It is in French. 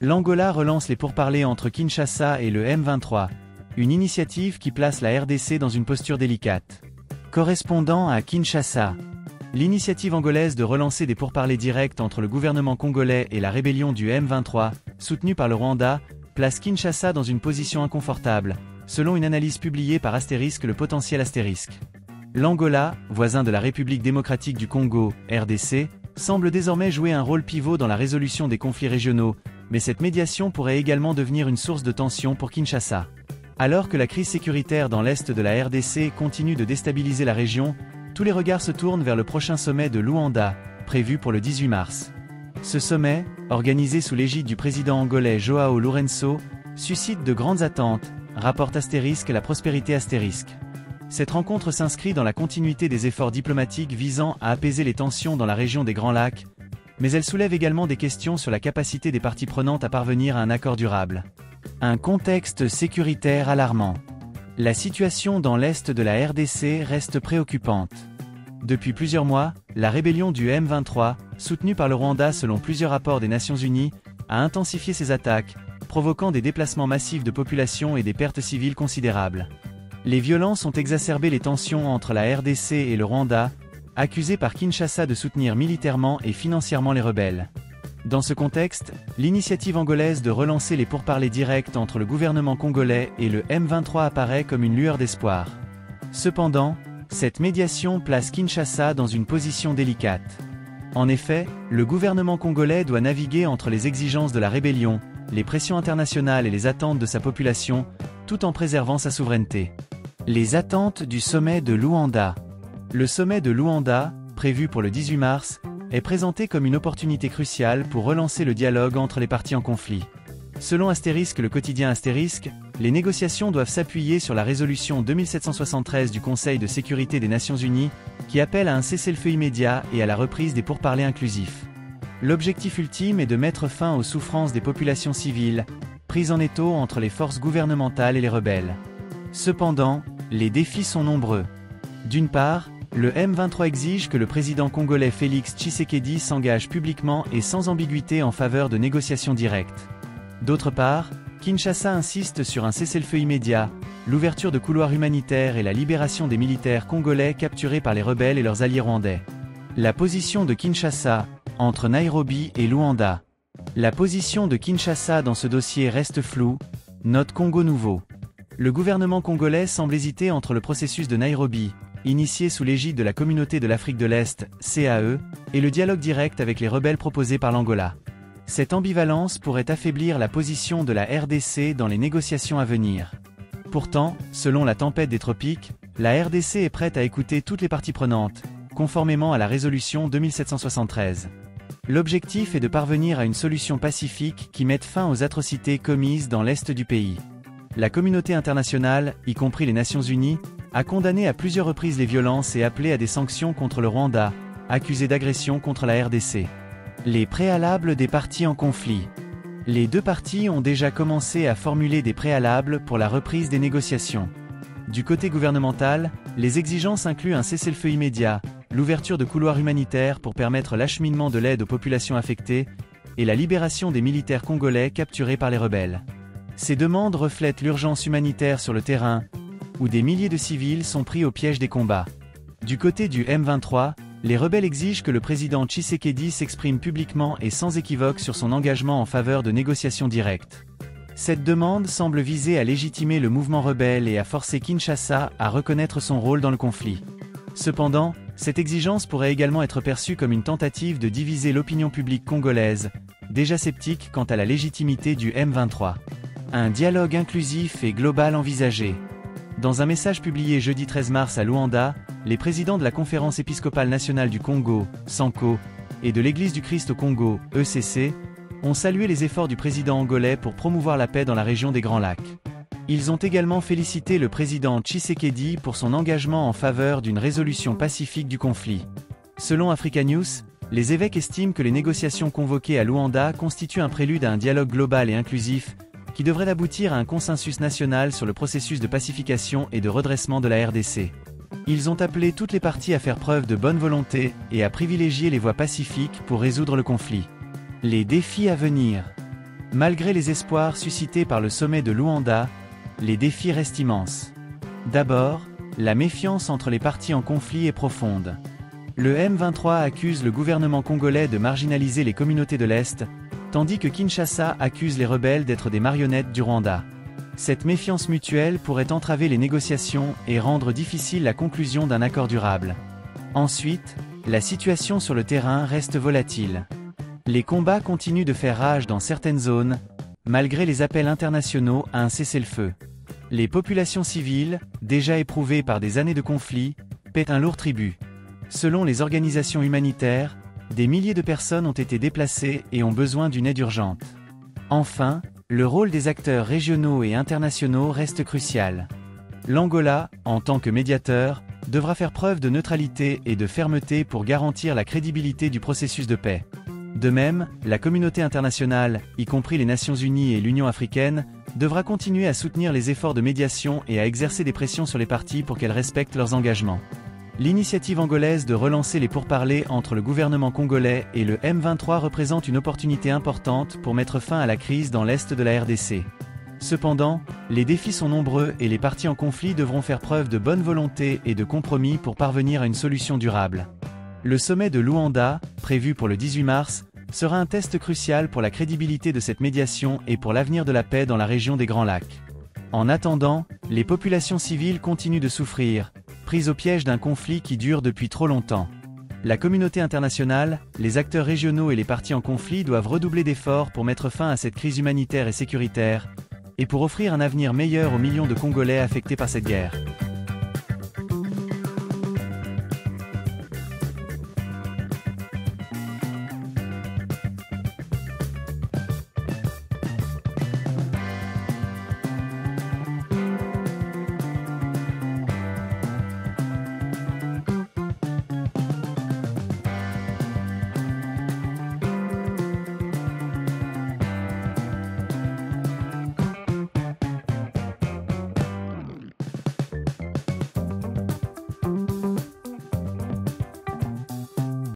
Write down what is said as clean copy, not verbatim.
L'Angola relance les pourparlers entre Kinshasa et le M23, une initiative qui place la RDC dans une posture délicate. Correspondant à Kinshasa, l'initiative angolaise de relancer des pourparlers directs entre le gouvernement congolais et la rébellion du M23, soutenue par le Rwanda, place Kinshasa dans une position inconfortable, selon une analyse publiée par Astérisque le potentiel Astérisque. L'Angola, voisin de la République démocratique du Congo, RDC, semble désormais jouer un rôle pivot dans la résolution des conflits régionaux, mais cette médiation pourrait également devenir une source de tension pour Kinshasa. Alors que la crise sécuritaire dans l'est de la RDC continue de déstabiliser la région, tous les regards se tournent vers le prochain sommet de Luanda, prévu pour le 18 mars. Ce sommet, organisé sous l'égide du président angolais João Lourenço, suscite de grandes attentes, rapporte Astérisque la prospérité Astérisque. Cette rencontre s'inscrit dans la continuité des efforts diplomatiques visant à apaiser les tensions dans la région des Grands Lacs, mais elle soulève également des questions sur la capacité des parties prenantes à parvenir à un accord durable. Un contexte sécuritaire alarmant. La situation dans l'est de la RDC reste préoccupante. Depuis plusieurs mois, la rébellion du M23, soutenue par le Rwanda selon plusieurs rapports des Nations Unies, a intensifié ses attaques, provoquant des déplacements massifs de population et des pertes civiles considérables. Les violences ont exacerbé les tensions entre la RDC et le Rwanda, accusé par Kinshasa de soutenir militairement et financièrement les rebelles. Dans ce contexte, l'initiative angolaise de relancer les pourparlers directs entre le gouvernement congolais et le M23 apparaît comme une lueur d'espoir. Cependant, cette médiation place Kinshasa dans une position délicate. En effet, le gouvernement congolais doit naviguer entre les exigences de la rébellion, les pressions internationales et les attentes de sa population, tout en préservant sa souveraineté. Les attentes du sommet de Luanda. Le sommet de Luanda, prévu pour le 18 mars, est présenté comme une opportunité cruciale pour relancer le dialogue entre les parties en conflit. Selon Astérisque le quotidien Astérisque, les négociations doivent s'appuyer sur la résolution 2773 du Conseil de sécurité des Nations Unies, qui appelle à un cessez-le-feu immédiat et à la reprise des pourparlers inclusifs. L'objectif ultime est de mettre fin aux souffrances des populations civiles, prises en étau entre les forces gouvernementales et les rebelles. Cependant, les défis sont nombreux. D'une part, le M23 exige que le président congolais Félix Tshisekedi s'engage publiquement et sans ambiguïté en faveur de négociations directes. D'autre part, Kinshasa insiste sur un cessez-le-feu immédiat, l'ouverture de couloirs humanitaires et la libération des militaires congolais capturés par les rebelles et leurs alliés rwandais. La position de Kinshasa, entre Nairobi et Luanda. La position de Kinshasa dans ce dossier reste floue, note Congo Nouveau. Le gouvernement congolais semble hésiter entre le processus de Nairobi, initié sous l'égide de la Communauté de l'Afrique de l'Est, CAE, et le dialogue direct avec les rebelles proposé par l'Angola. Cette ambivalence pourrait affaiblir la position de la RDC dans les négociations à venir. Pourtant, selon la tempête des tropiques, la RDC est prête à écouter toutes les parties prenantes, conformément à la résolution 2773. L'objectif est de parvenir à une solution pacifique qui mette fin aux atrocités commises dans l'est du pays. La communauté internationale, y compris les Nations Unies, a condamné à plusieurs reprises les violences et appelé à des sanctions contre le Rwanda, accusé d'agression contre la RDC. Les préalables des parties en conflit. Les deux parties ont déjà commencé à formuler des préalables pour la reprise des négociations. Du côté gouvernemental, les exigences incluent un cessez-le-feu immédiat, l'ouverture de couloirs humanitaires pour permettre l'acheminement de l'aide aux populations affectées, et la libération des militaires congolais capturés par les rebelles. Ces demandes reflètent l'urgence humanitaire sur le terrain, où des milliers de civils sont pris au piège des combats. Du côté du M23, les rebelles exigent que le président Tshisekedi s'exprime publiquement et sans équivoque sur son engagement en faveur de négociations directes. Cette demande semble viser à légitimer le mouvement rebelle et à forcer Kinshasa à reconnaître son rôle dans le conflit. Cependant, cette exigence pourrait également être perçue comme une tentative de diviser l'opinion publique congolaise, déjà sceptique quant à la légitimité du M23. Un dialogue inclusif et global envisagé. Dans un message publié jeudi 13 mars à Luanda, les présidents de la Conférence épiscopale nationale du Congo, SANCO, et de l'Église du Christ au Congo, ECC, ont salué les efforts du président angolais pour promouvoir la paix dans la région des Grands Lacs. Ils ont également félicité le président Tshisekedi pour son engagement en faveur d'une résolution pacifique du conflit. Selon Africa News, les évêques estiment que les négociations convoquées à Luanda constituent un prélude à un dialogue global et inclusif, qui devrait aboutir à un consensus national sur le processus de pacification et de redressement de la RDC. Ils ont appelé toutes les parties à faire preuve de bonne volonté et à privilégier les voies pacifiques pour résoudre le conflit. Les défis à venir. Malgré les espoirs suscités par le sommet de Luanda, les défis restent immenses. D'abord, la méfiance entre les parties en conflit est profonde. Le M23 accuse le gouvernement congolais de marginaliser les communautés de l'Est, tandis que Kinshasa accuse les rebelles d'être des marionnettes du Rwanda. Cette méfiance mutuelle pourrait entraver les négociations et rendre difficile la conclusion d'un accord durable. Ensuite, la situation sur le terrain reste volatile. Les combats continuent de faire rage dans certaines zones, malgré les appels internationaux à un cessez-le-feu. Les populations civiles, déjà éprouvées par des années de conflit, paient un lourd tribut. Selon les organisations humanitaires, des milliers de personnes ont été déplacées et ont besoin d'une aide urgente. Enfin, le rôle des acteurs régionaux et internationaux reste crucial. L'Angola, en tant que médiateur, devra faire preuve de neutralité et de fermeté pour garantir la crédibilité du processus de paix. De même, la communauté internationale, y compris les Nations Unies et l'Union africaine, devra continuer à soutenir les efforts de médiation et à exercer des pressions sur les parties pour qu'elles respectent leurs engagements. L'initiative angolaise de relancer les pourparlers entre le gouvernement congolais et le M23 représente une opportunité importante pour mettre fin à la crise dans l'est de la RDC. Cependant, les défis sont nombreux et les parties en conflit devront faire preuve de bonne volonté et de compromis pour parvenir à une solution durable. Le sommet de Luanda, prévu pour le 18 mars, sera un test crucial pour la crédibilité de cette médiation et pour l'avenir de la paix dans la région des Grands Lacs. En attendant, les populations civiles continuent de souffrir, prises au piège d'un conflit qui dure depuis trop longtemps. La communauté internationale, les acteurs régionaux et les parties en conflit doivent redoubler d'efforts pour mettre fin à cette crise humanitaire et sécuritaire, et pour offrir un avenir meilleur aux millions de Congolais affectés par cette guerre.